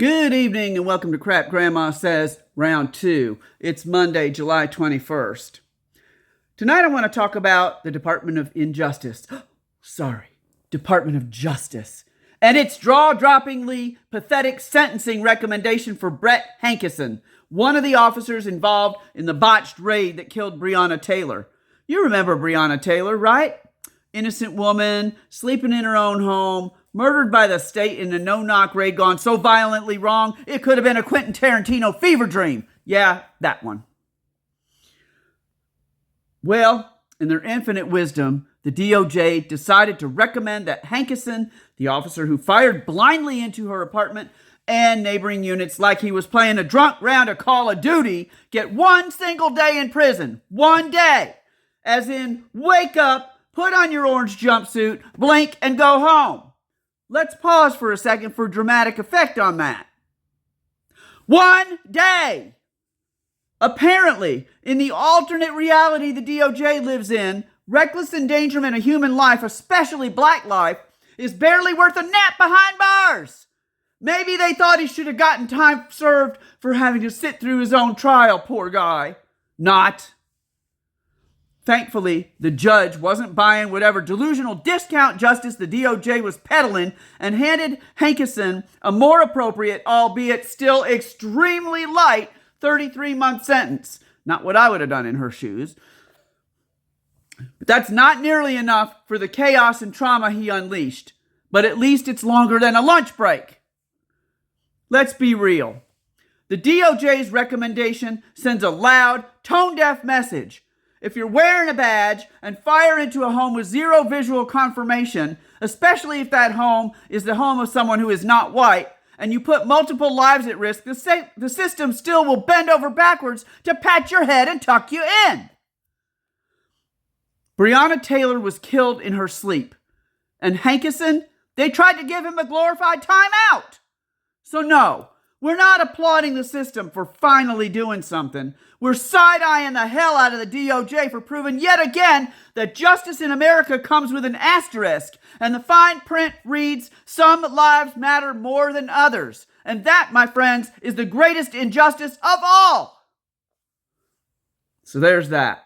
Good evening and welcome to Crap Grandma Says Round 2. It's Monday, July 21st. Tonight I want to talk about the Department of Department of Justice and its jaw-droppingly pathetic sentencing recommendation for Brett Hankison, one of the officers involved in the botched raid that killed Breonna Taylor. You remember Breonna Taylor, right? Innocent woman, sleeping in her own home, murdered by the state in a no-knock raid gone so violently wrong, it could have been a Quentin Tarantino fever dream. Yeah, that one. Well, in their infinite wisdom, the DOJ decided to recommend that Hankison, the officer who fired blindly into her apartment and neighboring units like he was playing a drunk round of Call of Duty, get one single day in prison. 1 day. As in, wake up, put on your orange jumpsuit, blink, and go home. Let's pause for a second for dramatic effect on that. 1 day! Apparently, in the alternate reality the DOJ lives in, reckless endangerment of human life, especially black life, is barely worth a nap behind bars. Maybe they thought he should have gotten time served for having to sit through his own trial, poor guy. Not. Thankfully, the judge wasn't buying whatever delusional discount justice the DOJ was peddling and handed Hankison a more appropriate, albeit still extremely light, 33-month sentence. Not what I would have done in her shoes. But that's not nearly enough for the chaos and trauma he unleashed. But at least it's longer than a lunch break. Let's be real. The DOJ's recommendation sends a loud, tone-deaf message. If you're wearing a badge and fire into a home with zero visual confirmation, especially if that home is the home of someone who is not white, and you put multiple lives at risk, the system still will bend over backwards to pat your head and tuck you in. Breonna Taylor was killed in her sleep. And Hankison, they tried to give him a glorified timeout. So no, we're not applauding the system for finally doing something. We're side-eyeing the hell out of the DOJ for proving yet again that justice in America comes with an asterisk, and the fine print reads, "Some lives matter more than others." And that, my friends, is the greatest injustice of all. So there's that.